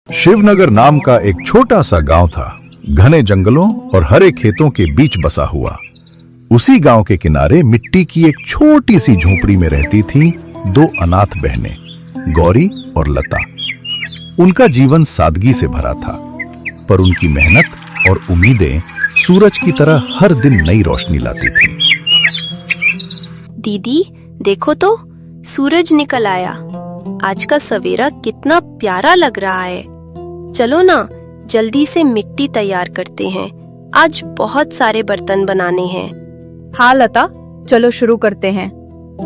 शिवनगर नाम का एक छोटा सा गांव था, घने जंगलों और हरे खेतों के बीच बसा हुआ। उसी गांव के किनारे मिट्टी की एक छोटी सी झोपड़ी में रहती थीं दो अनाथ बहनें, गौरी और लता। उनका जीवन सादगी से भरा था, पर उनकी मेहनत और उम्मीदें सूरज की तरह हर दिन नई रोशनी लाती थीं। दीदी देखो तो, सूरज निकल आया। आज का सवेरा कितना प्यारा लग रहा है। चलो ना, जल्दी से मिट्टी तैयार करते हैं। आज बहुत सारे बर्तन बनाने हैं। हाँ लता, चलो शुरू करते हैं।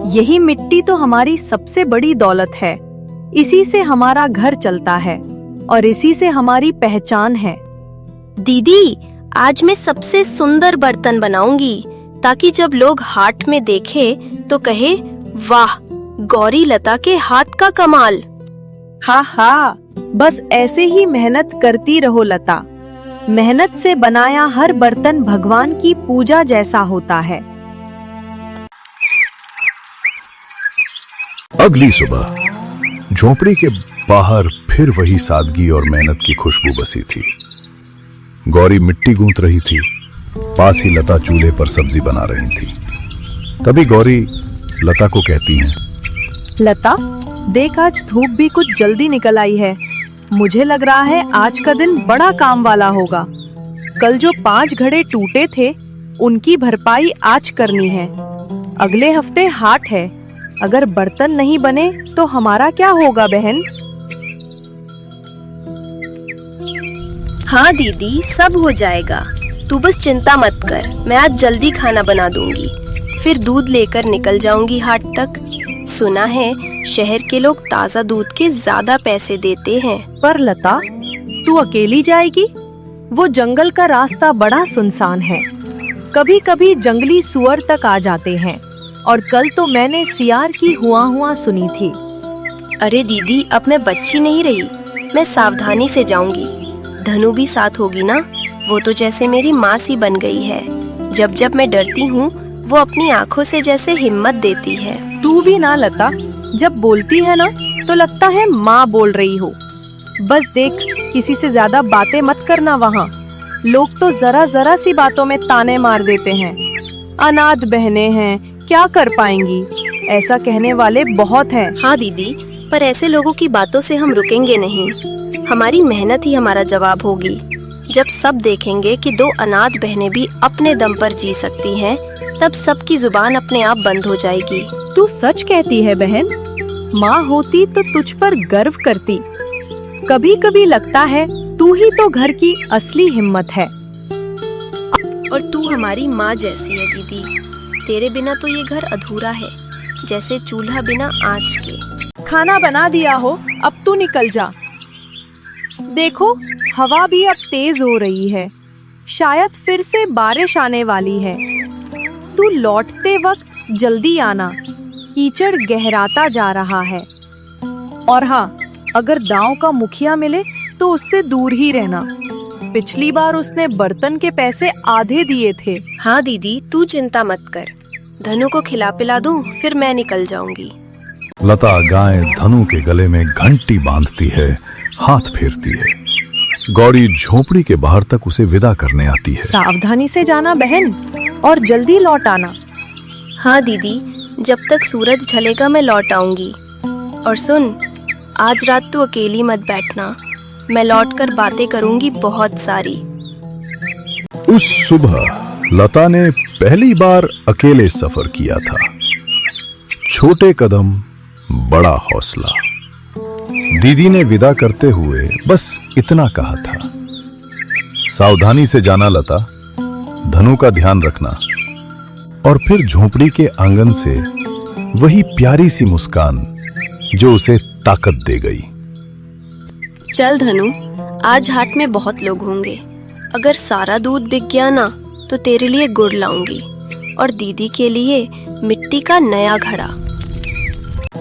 यही मिट्टी तो हमारी सबसे बड़ी दौलत है। इसी से हमारा घर चलता है और इसी से हमारी पहचान है। दीदी, आज मैं सबसे सुंदर बर्तन बनाऊंगी, ताकि जब लोग हाट में देखे तो कहे, वाह, गौरी लता के हाथ का कमाल। हाँ हाँ, बस ऐसे ही मेहनत करती रहो लता। मेहनत से बनाया हर बर्तन भगवान की पूजा जैसा होता है। अगली सुबह झोपड़ी के बाहर फिर वही सादगी और मेहनत की खुशबू बसी थी। गौरी मिट्टी गूंथ रही थी, पास ही लता चूल्हे पर सब्जी बना रही थी। तभी गौरी लता को कहती है, लता देख, आज धूप भी कुछ जल्दी निकल आई है। मुझे लग रहा है आज का दिन बड़ा काम वाला होगा। कल जो 5 घड़े टूटे थे, उनकी भरपाई आज करनी है। अगले हफ्ते हाट है। अगर बर्तन नहीं बने तो हमारा क्या होगा बहन? हाँ दीदी, सब हो जाएगा। तू बस चिंता मत कर, मैं आज जल्दी खाना बना दूंगी। फिर दूध लेकर निकल जाऊंगी हाट तक। सुना है शहर के लोग ताज़ा दूध के ज्यादा पैसे देते हैं। पर लता, तू अकेली जाएगी? वो जंगल का रास्ता बड़ा सुनसान है। कभी कभी जंगली सुअर तक आ जाते हैं, और कल तो मैंने सियार की हुआ सुनी थी। अरे दीदी, अब मैं बच्ची नहीं रही, मैं सावधानी से जाऊंगी। धनु भी साथ होगी ना? वो तो जैसे मेरी माँ सी बन गई है। जब जब मैं डरती हूँ, वो अपनी आँखों से जैसे हिम्मत देती है। तू भी ना लता, जब बोलती है ना तो लगता है माँ बोल रही हो। बस देख, किसी से ज्यादा बातें मत करना। वहाँ लोग तो जरा जरा सी बातों में ताने मार देते हैं। अनाथ बहनें हैं, क्या कर पाएंगी, ऐसा कहने वाले बहुत हैं। हाँ दीदी, पर ऐसे लोगों की बातों से हम रुकेंगे नहीं। हमारी मेहनत ही हमारा जवाब होगी। जब सब देखेंगे कि 2 अनाथ बहनें भी अपने दम पर जी सकती हैं, तब सबकी जुबान अपने आप बंद हो जाएगी। तू सच कहती है बहन। माँ होती तो तुझ पर गर्व करती। कभी कभी लगता है तू ही तो घर की असली हिम्मत है। और तू हमारी माँ जैसी है दीदी। तेरे बिना तो ये घर अधूरा है, जैसे चूल्हा बिना आँच के। खाना बना दिया हो, अब तू निकल जा। देखो, हवा भी अब तेज हो रही है। शायद फिर से बारिश आने वाली है। तू लौटते वक्त जल्दी आना, कीचड़ गहराता जा रहा है। और हाँ, अगर गांव का मुखिया मिले तो उससे दूर ही रहना। पिछली बार उसने बर्तन के पैसे आधे दिए थे। हाँ दीदी, तू चिंता मत कर। धनु को खिला पिला दूं, फिर मैं निकल जाऊंगी। लता गाय धनु के गले में घंटी बांधती है, हाथ फेरती है। गौरी झोपड़ी के बाहर तक उसे विदा करने आती है। सावधानी से जाना बहन, और जल्दी लौट आना। हाँ दीदी, जब तक सूरज ढलेगा मैं लौट आऊंगी। और सुन, आज रात तू अकेली मत बैठना। मैं लौटकर बातें करूंगी बहुत सारी। उस सुबह लता ने पहली बार अकेले सफर किया था। छोटे कदम, बड़ा हौसला। दीदी ने विदा करते हुए बस इतना कहा था, सावधानी से जाना लता, धनु का ध्यान रखना। और फिर झोपड़ी के आंगन से वही प्यारी सी मुस्कान जो उसे ताकत दे गई। चल धनु, आज हाट में बहुत लोग होंगे। अगर सारा दूध बिक गया ना, तो तेरे लिए गुड़ लाऊंगी, और दीदी के लिए मिट्टी का नया घड़ा।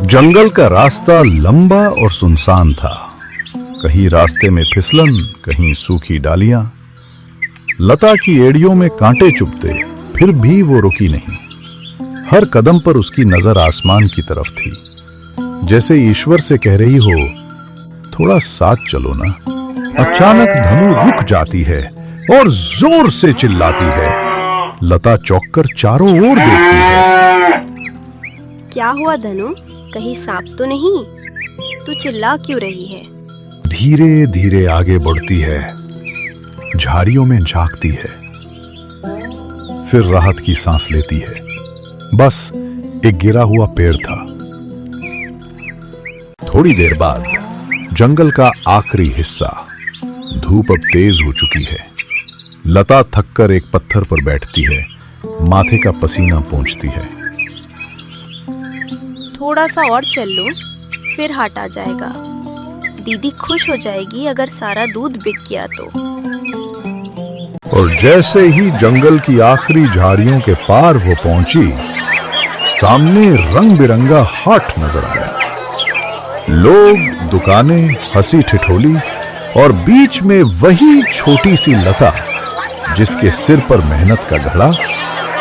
जंगल का रास्ता लंबा और सुनसान था। कहीं रास्ते में फिसलन, कहीं सूखी डालियां। लता की एड़ियों में कांटे चुभते, फिर भी वो रुकी नहीं। हर कदम पर उसकी नजर आसमान की तरफ थी, जैसे ईश्वर से कह रही हो, थोड़ा साथ चलो ना। अचानक धनु रुक जाती है और जोर से चिल्लाती है। लता चौंककर चारों ओर देखती है। क्या हुआ धनु, कहीं सांप तो नहीं? तू चिल्ला क्यों रही है? धीरे धीरे आगे बढ़ती है, झाड़ियों में झांकती है, फिर राहत की सांस लेती है। बस एक गिरा हुआ पेड़ था। थोड़ी देर बाद जंगल का आखिरी हिस्सा। धूप अब तेज हो चुकी है। लता थककर एक पत्थर पर बैठती है, माथे का पसीना पोंछती है। थोड़ा सा और चल लो, फिर हट आ जाएगा। दीदी खुश हो जाएगी अगर सारा दूध बिक गया तो। और जैसे ही जंगल की आखिरी झाड़ियों के पार वो पहुंची, सामने रंग बिरंगा हाट नजर आया। लोग, दुकानें, हंसी ठिठोली और बीच में वही छोटी सी लता जिसके सिर पर मेहनत का घड़ा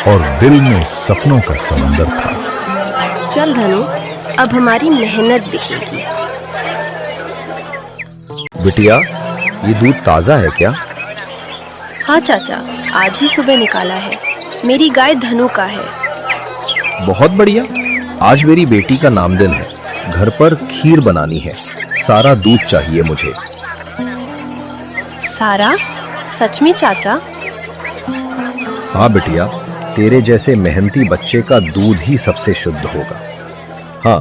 और दिल में सपनों का समंदर था। चल धनु, अब हमारी मेहनत बिकेगी। बिटिया, ये दूध ताजा है क्या? हाँ चाचा, आज ही सुबह निकाला है। मेरी गाय धनु का है। बहुत बढ़िया। आज मेरी बेटी का नामदिन है। घर पर खीर बनानी है। सारा दूध चाहिए मुझे। सारा? सच में चाचा? हाँ बिटिया, तेरे जैसे मेहनती बच्चे का दूध ही सबसे शुद्ध होगा। हाँ।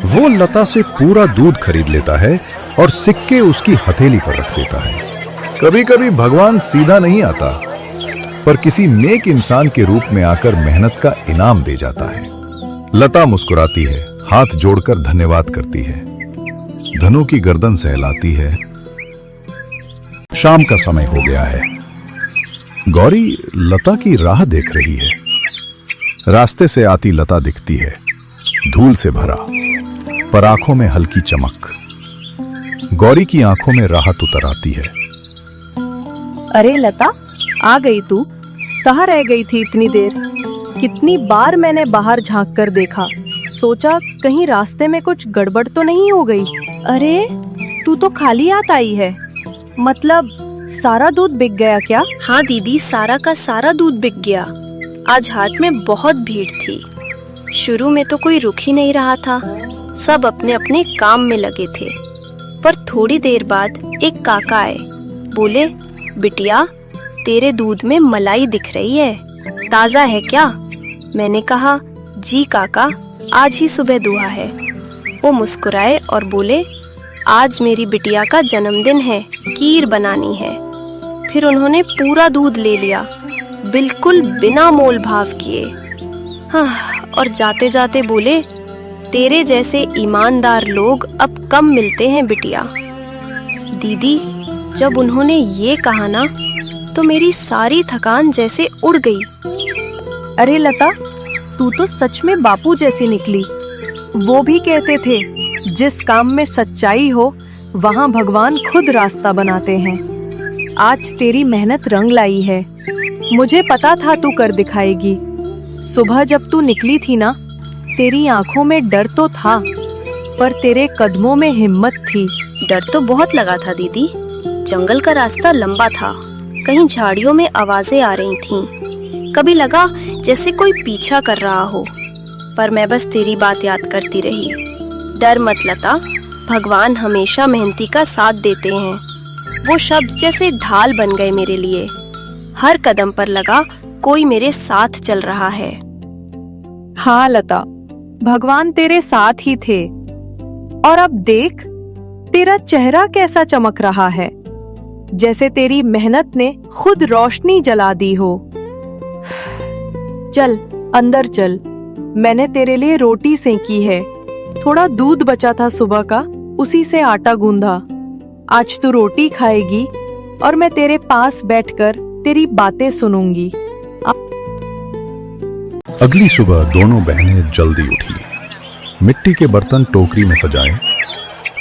वो लता से पूरा दूध खरीद लेता है और सिक्के उसकी हथेली पर रख देता है। कभी कभी भगवान सीधा नहीं आता, पर किसी नेक इंसान के रूप में आकर मेहनत का इनाम दे जाता है। लता मुस्कुराती है, हाथ जोड़कर धन्यवाद करती है। धनु की गर्दन सहलाती है। शाम का समय हो गया है। गौरी लता की राह देख रही है। रास्ते से आती लता दिखती है, धूल से भरा, पर आंखों में हल्की चमक। गौरी की आंखों में राहत उतर आती है। अरे लता, आ गई तू? कहाँ रह गई थी इतनी देर? कितनी बार मैंने बाहर झांक कर देखा, सोचा कहीं रास्ते में कुछ गड़बड़ तो नहीं हो गई। अरे तू तो खाली हाथ आई है। मतलब सारा दूध बिक गया क्या? हाँ दीदी, सारा का सारा दूध बिक गया। आज हाट में बहुत भीड़ थी। शुरू में तो कोई रुक ही नहीं रहा था, सब अपने अपने काम में लगे थे। पर थोड़ी देर बाद एक काका आए। बोले, बिटिया, तेरे दूध में मलाई दिख रही है, ताजा है क्या? मैंने कहा, जी काका, आज ही सुबह दुआ है। वो मुस्कुराए और बोले, आज मेरी बिटिया का जन्मदिन है, खीर बनानी है। फिर उन्होंने पूरा दूध ले लिया, बिल्कुल बिना मोल भाव किए। हाँ, और जाते जाते बोले, तेरे जैसे ईमानदार लोग अब कम मिलते हैं बिटिया। दीदी, जब उन्होंने ये कहा ना, तो मेरी सारी थकान जैसे उड़ गई। अरे लता, तू तो सच में बापू जैसी निकली। वो भी कहते थे, जिस काम में सच्चाई हो वहाँ भगवान खुद रास्ता बनाते हैं। आज तेरी मेहनत रंग लाई है। मुझे पता था तू कर दिखाएगी। सुबह जब तू निकली थी ना, तेरी आंखों में डर तो था, पर तेरे कदमों में हिम्मत थी। डर तो बहुत लगा था दीदी। जंगल का रास्ता लंबा था, कहीं झाड़ियों में आवाजें आ रही थीं। कभी लगा जैसे कोई पीछा कर रहा हो, पर मैं बस तेरी बात याद करती रही। डर मत लता, भगवान हमेशा मेहनती का साथ देते हैं। वो शब्द जैसे ढाल बन गए मेरे लिए। हर कदम पर लगा कोई मेरे साथ चल रहा है। हाँ लता, भगवान तेरे साथ ही थे। और अब देख, तेरा चेहरा कैसा चमक रहा है, जैसे तेरी मेहनत ने खुद रोशनी जला दी हो। चल अंदर चल, मैंने तेरे लिए रोटी सेंकी है। थोड़ा दूध बचा था सुबह का, उसी से आटा गूंधा। आज तू रोटी खाएगी और मैं तेरे पास बैठकर तेरी बातें सुनूंगी। अगली सुबह दोनों बहनें जल्दी उठी, मिट्टी के बर्तन टोकरी में सजाए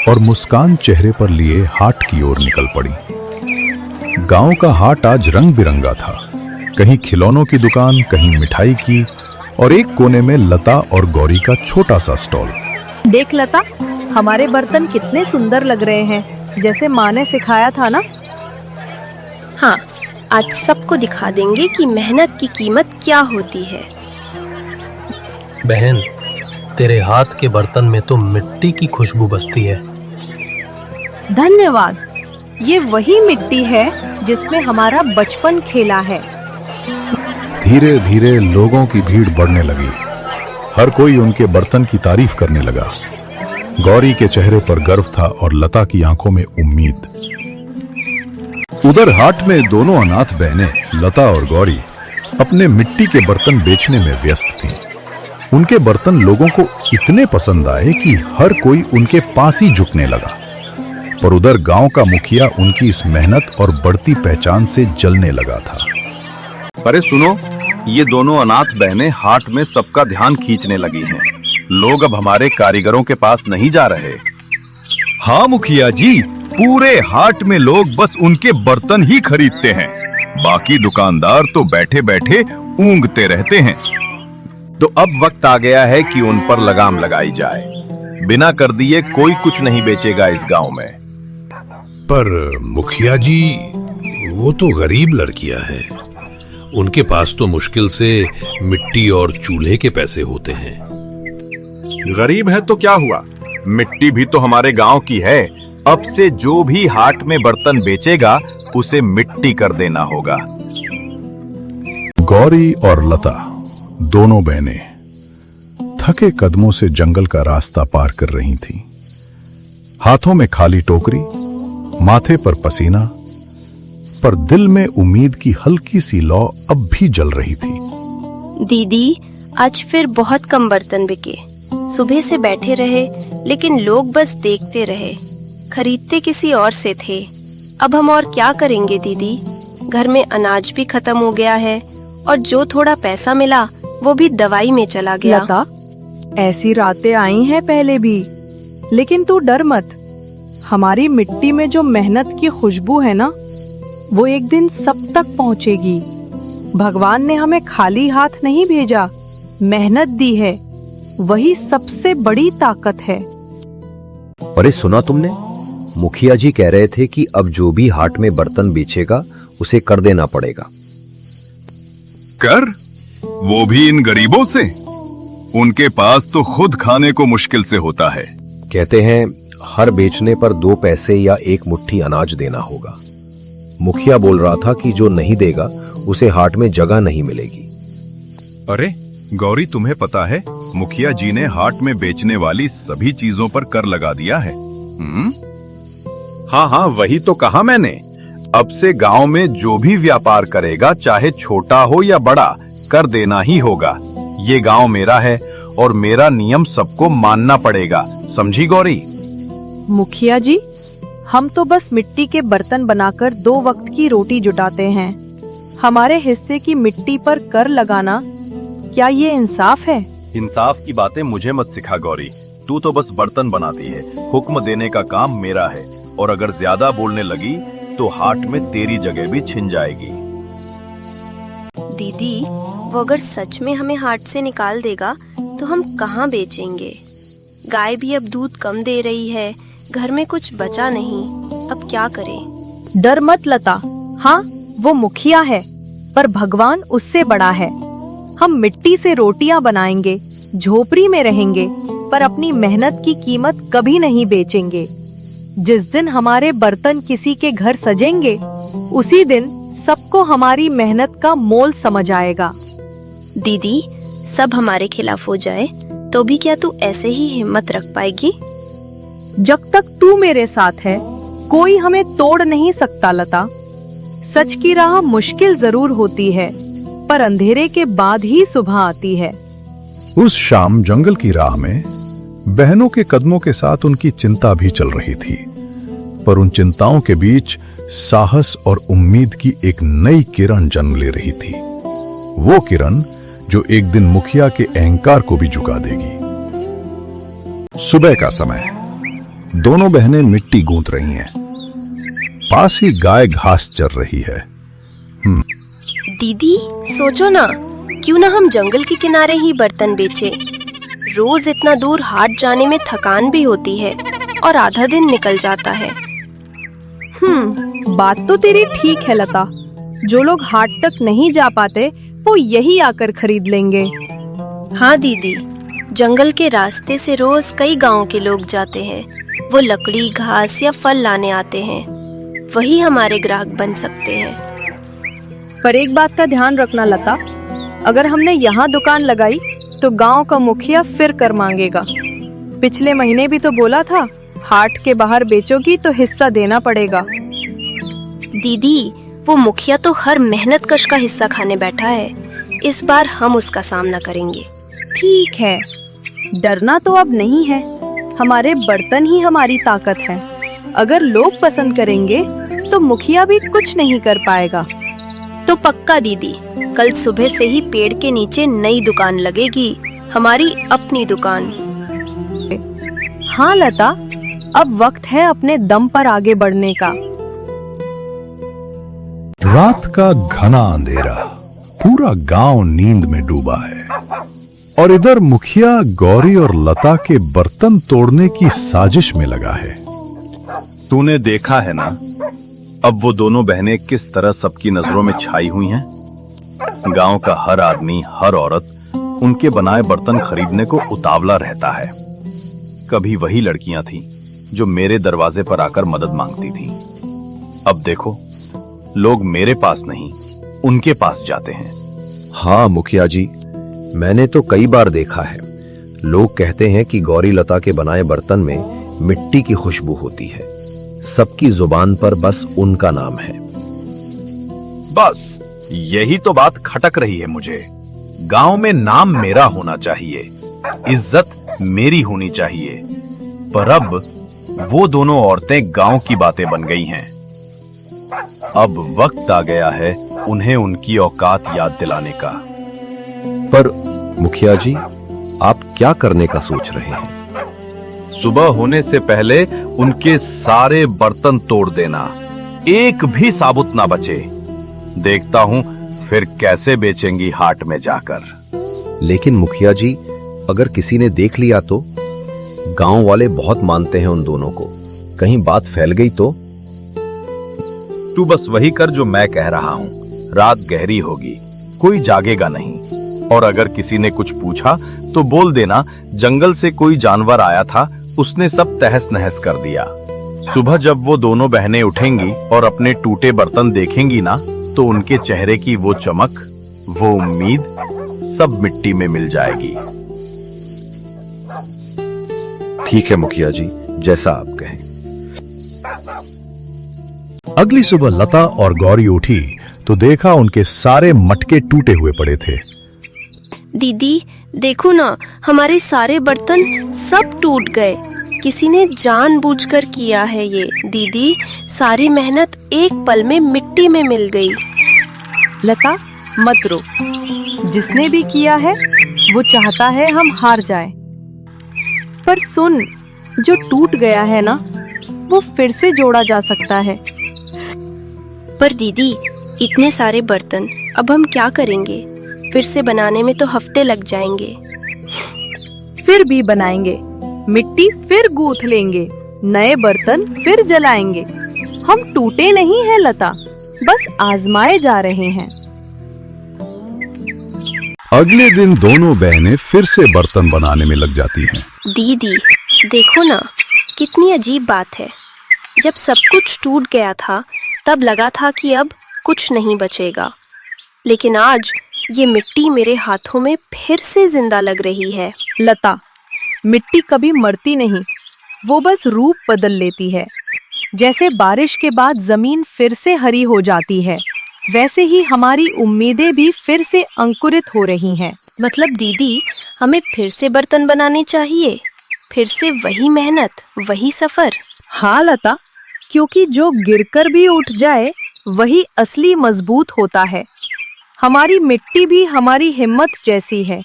और मुस्कान चेहरे पर लिए हाट की ओर निकल पड़ी। गांव का हाट आज रंग बिरंगा था। कहीं खिलौनों की दुकान, कहीं मिठाई की, और एक कोने में लता और गौरी का छोटा सा स्टॉल। देख लता, हमारे बर्तन कितने सुंदर लग रहे हैं, जैसे माँ ने सिखाया था ना। हाँ, आज सबको दिखा देंगे कि मेहनत की कीमत क्या होती है। बहन, तेरे हाथ के बर्तन में तो मिट्टी की खुशबू बसती है। धन्यवाद। ये वही मिट्टी है जिसमें हमारा बचपन खेला है। धीरे धीरे लोगों की भीड़ बढ़ने लगी। हर कोई उनके बर्तन की तारीफ करने लगा। गौरी के चेहरे पर गर्व था और लता की आंखों में उम्मीद। उधर हाट में दोनों अनाथ बहनें लता और गौरी अपने मिट्टी के बर्तन बेचने में व्यस्त थीं। उनके बर्तन लोगों को इतने पसंद आए कि हर कोई उनके पास ही झुकने लगा। पर उधर गांव का मुखिया उनकी इस मेहनत और बढ़ती पहचान से जलने लगा था। अरे सुनो, ये दोनों अनाथ बहनें हाट में सबका ध्यान खींचने लगी हैं। लोग अब हमारे कारीगरों के पास नहीं जा रहे। हाँ मुखिया जी, पूरे हाट में लोग बस उनके बर्तन ही खरीदते हैं। बाकी दुकानदार तो बैठे बैठे ऊँघते रहते हैं। तो अब वक्त आ गया है कि उन पर लगाम लगाई जाए। बिना कर दिए कोई कुछ नहीं बेचेगा इस गांव में। पर मुखिया जी, वो तो गरीब लड़कियां हैं। उनके पास तो मुश्किल से मिट्टी और चूल्हे के पैसे होते हैं। गरीब है तो क्या हुआ, मिट्टी भी तो हमारे गांव की है। अब से जो भी हाट में बर्तन बेचेगा उसे मिट्टी कर देना होगा। गौरी और लता दोनों बहनें थके कदमों से जंगल का रास्ता पार कर रही थीं। हाथों में खाली टोकरी, माथे पर पसीना, पर दिल में उम्मीद की हल्की सी लौ अब भी जल रही थी। दीदी, आज फिर बहुत कम बर्तन बिके। सुबह से बैठे रहे लेकिन लोग बस देखते रहे, खरीदते किसी और से थे। अब हम और क्या करेंगे दीदी? घर में अनाज भी खत्म हो गया है और जो थोड़ा पैसा मिला वो भी दवाई में चला गया। लता, ऐसी रातें आई हैं पहले भी, लेकिन तू डर मत। हमारी मिट्टी में जो मेहनत की खुशबू है ना, वो एक दिन सब तक पहुंचेगी। भगवान ने हमें खाली हाथ नहीं भेजा, मेहनत दी है। वही सबसे बड़ी ताकत है। अरे सुना तुमने? मुखिया जी कह रहे थे कि अब जो भी हाट में बर्तन बेचेगा उसे कर देना पड़ेगा। कर? वो भी इन गरीबों से? उनके पास तो खुद खाने को मुश्किल से होता है। कहते हैं हर बेचने पर 2 पैसे या 1 मुट्ठी अनाज देना होगा। मुखिया बोल रहा था कि जो नहीं देगा उसे हाट में जगह नहीं मिलेगी। अरे गौरी, तुम्हें पता है मुखिया जी ने हाट में बेचने वाली सभी चीजों पर कर लगा दिया है। हाँ हाँ, वही तो कहा मैंने। अब से गांव में जो भी व्यापार करेगा, चाहे छोटा हो या बड़ा, कर देना ही होगा। ये गांव मेरा है और मेरा नियम सबको मानना पड़ेगा। समझी गौरी? मुखिया जी, हम तो बस मिट्टी के बर्तन बनाकर 2 वक्त की रोटी जुटाते हैं। हमारे हिस्से की मिट्टी पर कर लगाना, क्या ये इंसाफ है? इंसाफ की बातें मुझे मत सिखा गौरी। तू तो बस बर्तन बनाती है, हुक्म देने का काम मेरा है। और अगर ज्यादा बोलने लगी तो हाट में तेरी जगह भी छिन जाएगी। दीदी, वो अगर सच में हमें हाट से निकाल देगा तो हम कहाँ बेचेंगे? गाय भी अब दूध कम दे रही है, घर में कुछ बचा नहीं। अब क्या करें? डर मत लता। हाँ, वो मुखिया है, पर भगवान उससे बड़ा है। हम मिट्टी से रोटियां बनाएंगे, झोपड़ी में रहेंगे, पर अपनी मेहनत की कीमत कभी नहीं बेचेंगे। जिस दिन हमारे बर्तन किसी के घर सजेंगे, उसी दिन सबको हमारी मेहनत का मोल समझ आएगा। दीदी, सब हमारे खिलाफ हो जाए तो भी क्या तू ऐसे ही हिम्मत रख पाएगी? जब तक तू मेरे साथ है, कोई हमें तोड़ नहीं सकता लता। सच की राह मुश्किल जरूर होती है, पर अंधेरे के बाद ही सुबह आती है। उस शाम जंगल की राह में बहनों के कदमों के साथ उनकी चिंता भी चल रही थी। पर उन चिंताओं के बीच साहस और उम्मीद की एक नई किरण जन्म ले रही थी। वो किरण जो एक दिन मुखिया के अहंकार को भी झुका देगी। सुबह का समय, दोनों बहनें मिट्टी गूंथ रही हैं। पास ही गाय घास चर रही है। दीदी, सोचो ना, क्यों ना हम जंगल के किनारे ही बर्तन बेचे? रोज इतना दूर हाट जाने में थकान भी होती है और आधा दिन निकल जाता है। बात तो तेरी ठीक है लता। जो लोग हाट तक नहीं जा पाते वो यही आकर खरीद लेंगे। हाँ दीदी, जंगल के रास्ते से रोज कई गांव के लोग जाते हैं। वो लकड़ी, घास या फल लाने आते हैं। वही हमारे ग्राहक बन सकते हैं। पर एक बात का ध्यान रखना लता, अगर हमने यहाँ दुकान लगाई तो गांव का मुखिया फिर कर मांगेगा। पिछले महीने भी तो बोला था, हाट के बाहर बेचोगी तो हिस्सा देना पड़ेगा। दीदी, वो मुखिया तो हर मेहनत कश का हिस्सा खाने बैठा है। इस बार हम उसका सामना करेंगे। ठीक है, डरना तो अब नहीं है। हमारे बर्तन ही हमारी ताकत है। अगर लोग पसंद करेंगे तो मुखिया भी कुछ नहीं कर पाएगा। तो पक्का दीदी, कल सुबह से ही पेड़ के नीचे नई दुकान लगेगी, हमारी अपनी दुकान। हाँ लता, अब वक्त है अपने दम पर आगे बढ़ने का। रात का घना अंधेरा, पूरा गांव नींद में डूबा है और इधर मुखिया गौरी और लता के बर्तन तोड़ने की साजिश में लगा है। तूने देखा है ना, अब वो दोनों बहनें किस तरह सबकी नजरों में छाई हुई हैं। गांव का हर आदमी, हर औरत उनके बनाए बर्तन खरीदने को उतावला रहता है। कभी वही लड़कियां थीं जो मेरे दरवाजे पर आकर मदद मांगती थीं। अब देखो, लोग मेरे पास नहीं, उनके पास जाते हैं। हाँ मुखिया जी, मैंने तो कई बार देखा है। लोग कहते हैं कि गौरी लता के बनाए बर्तन में मिट्टी की खुशबू होती है। सबकी जुबान पर बस उनका नाम है। बस यही तो बात खटक रही है मुझे। गांव में नाम मेरा होना चाहिए, इज्जत मेरी होनी चाहिए। पर अब वो दोनों औरतें गांव की बातें बन गई हैं। अब वक्त आ गया है उन्हें उनकी औकात याद दिलाने का। पर मुखिया जी, आप क्या करने का सोच रहे हैं? सुबह होने से पहले उनके सारे बर्तन तोड़ देना, एक भी साबुत ना बचे। देखता हूं फिर कैसे बेचेंगी हाट में जाकर। लेकिन मुखिया जी, अगर किसी ने देख लिया तो? गांव वाले बहुत मानते हैं उन दोनों को। कहीं बात फैल गई तो? तू बस वही कर जो मैं कह रहा हूं। रात गहरी होगी, कोई जागेगा नहीं। और अगर किसी ने कुछ पूछा तो बोल देना जंगल से कोई जानवर आया था, उसने सब तहस नहस कर दिया। सुबह जब वो दोनों बहनें उठेंगी और अपने टूटे बर्तन देखेंगी ना, तो उनके चेहरे की वो चमक, वो उम्मीद सब मिट्टी में मिल जाएगी। ठीक है मुखिया जी, जैसा आप कहें। अगली सुबह लता और गौरी उठी तो देखा उनके सारे मटके टूटे हुए पड़े थे। दीदी देखो ना, हमारे सारे बर्तन सब टूट गए। किसी ने जानबूझकर किया है ये। दीदी, सारी मेहनत एक पल में मिट्टी में मिल गई। लता, मत रो। जिसने भी किया है वो चाहता है हम हार जाएं। पर सुन, जो टूट गया है ना, वो फिर से जोड़ा जा सकता है। पर दीदी, इतने सारे बर्तन अब हम क्या करेंगे? फिर से बनाने में तो हफ्ते लग जाएंगे। फिर भी बनाएंगे, मिट्टी फिर गूंथ लेंगे, नए बर्तन फिर जलाएंगे। हम टूटे नहीं हैं लता, बस आजमाए जा रहे हैं। अगले दिन दोनों बहनें फिर से बर्तन बनाने में लग जाती हैं। दीदी देखो ना, कितनी अजीब बात है। जब सब कुछ टूट गया था तब लगा था कि अब कुछ नहीं बचेगा, लेकिन आज ये मिट्टी मेरे हाथों में फिर से जिंदा लग रही है। लता, मिट्टी कभी मरती नहीं, वो बस रूप बदल लेती है। जैसे बारिश के बाद जमीन फिर से हरी हो जाती है, वैसे ही हमारी उम्मीदें भी फिर से अंकुरित हो रही हैं। मतलब दीदी, हमें फिर से बर्तन बनाने चाहिए, फिर से वही मेहनत, वही सफर। हाँ लता, क्योंकि जो गिरकर भी उठ जाए वही असली मजबूत होता है। हमारी मिट्टी भी हमारी हिम्मत जैसी है,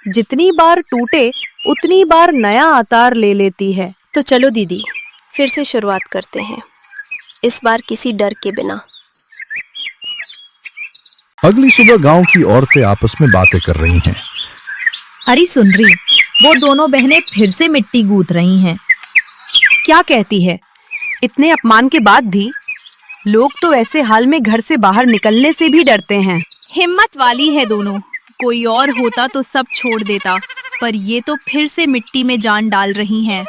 जितनी बार टूटे उतनी बार नया आकार ले लेती है। तो चलो दीदी, फिर से शुरुआत करते हैं, इस बार किसी डर के बिना। अगली सुबह गांव की औरतें आपस में बातें कर रही हैं। अरे सुन रही, वो दोनों बहनें फिर से मिट्टी गूंथ रही हैं। क्या कहती है? इतने अपमान के बाद भी लोग तो ऐसे हाल में घर से बाहर निकलने से भी डरते हैं। हिम्मत वाली है दोनों। कोई और होता तो सब छोड़ देता, पर ये तो फिर से मिट्टी में जान डाल रही हैं।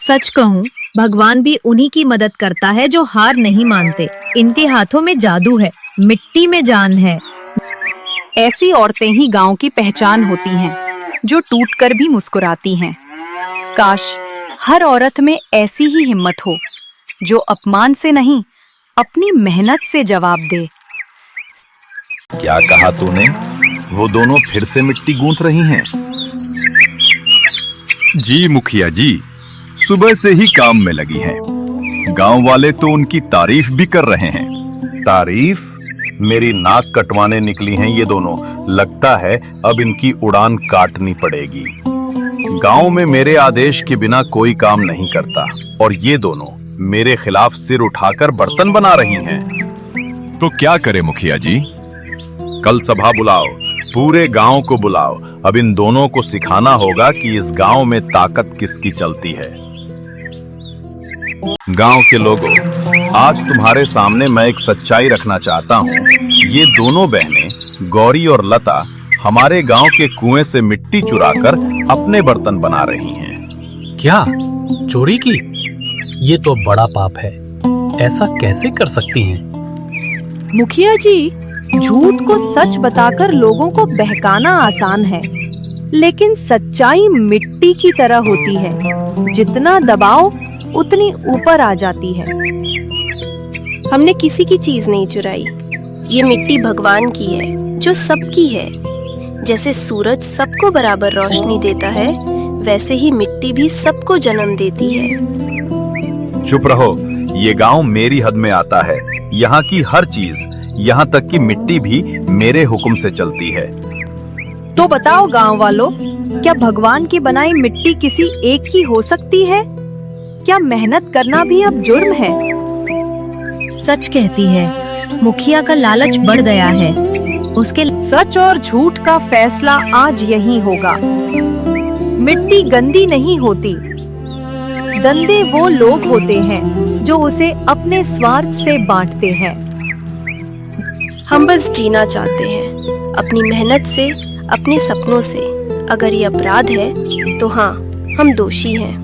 सच कहूँ, भगवान भी उन्हीं की मदद करता है जो हार नहीं मानते। इनके हाथों में जादू है, मिट्टी में जान है। ऐसी औरतें ही गांव की पहचान होती हैं, जो टूटकर भी मुस्कुराती हैं। काश हर औरत में ऐसी ही हिम्मत हो, जो अपमान से नहीं, अपनी मेहनत से जवाब दे। क्या कहा तूने? वो दोनों फिर से मिट्टी गूंथ रही हैं। जी मुखिया जी, सुबह से ही काम में लगी हैं। गांव वाले तो उनकी तारीफ भी कर रहे हैं। तारीफ? मेरी नाक कटवाने निकली हैं ये दोनों। लगता है अब इनकी उड़ान काटनी पड़ेगी। गांव में मेरे आदेश के बिना कोई काम नहीं करता, और ये दोनों मेरे खिलाफ सिर उठाकर बर्तन बना रही हैं। तो क्या करे मुखिया जी? कल सभा बुलाओ, पूरे गांव को बुलाओ। अब इन दोनों को सिखाना होगा कि इस गांव में ताकत किसकी चलती है। गांव के लोगों, आज तुम्हारे सामने मैं एक सच्चाई रखना चाहता हूँ। ये दोनों बहनें गौरी और लता हमारे गांव के कुएं से मिट्टी चुराकर अपने बर्तन बना रही हैं। क्या चोरी की? ये तो बड़ा पाप है। ऐसा कैसे कर सकती हैं? मुखिया जी, झूठ को सच बताकर लोगों को बहकाना आसान है, लेकिन सच्चाई मिट्टी की तरह होती है। जितना दबाओ उतनी ऊपर आ जाती है। हमने किसी की चीज नहीं चुराई। ये मिट्टी भगवान की है, जो सबकी है। जैसे सूरज सबको बराबर रोशनी देता है, वैसे ही मिट्टी भी सबको जन्म देती है। चुप रहो, ये गांव मेरी हद में आता है। यहाँ की हर चीज, यहाँ तक कि मिट्टी भी मेरे हुक्म से चलती है। तो बताओ गांव वालों, क्या भगवान की बनाई मिट्टी किसी एक की हो सकती है? क्या मेहनत करना भी अब जुर्म है? सच कहती है, मुखिया का लालच बढ़ गया है। उसके सच और झूठ का फैसला आज यही होगा। मिट्टी गंदी नहीं होती, गंदे वो लोग होते हैं जो उसे अपने स्वार्थ से बांटते हैं। हम बस जीना चाहते हैं, अपनी मेहनत से, अपने सपनों से। अगर ये अपराध है तो हाँ, हम दोषी हैं।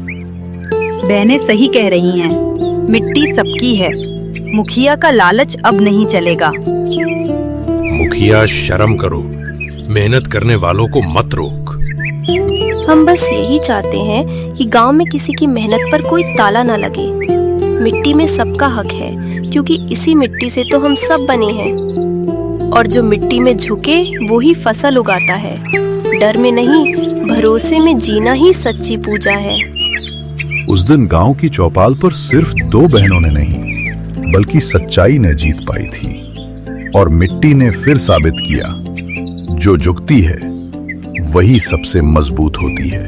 बहनें सही कह रही हैं, मिट्टी सबकी है। मुखिया का लालच अब नहीं चलेगा। मुखिया, शर्म करो। मेहनत करने वालों को मत रोक। हम बस यही चाहते हैं कि गांव में किसी की मेहनत पर कोई ताला ना लगे। मिट्टी में सबका हक है, क्योंकि इसी मिट्टी से तो हम सब बने हैं। और जो मिट्टी में झुके वो ही फसल उगाता है। डर में नहीं, भरोसे में जीना ही सच्ची पूजा है। उस दिन गांव की चौपाल पर सिर्फ दो बहनों ने नहीं, बल्कि सच्चाई ने जीत पाई थी। और मिट्टी ने फिर साबित किया, जो झुकती है वही सबसे मजबूत होती है।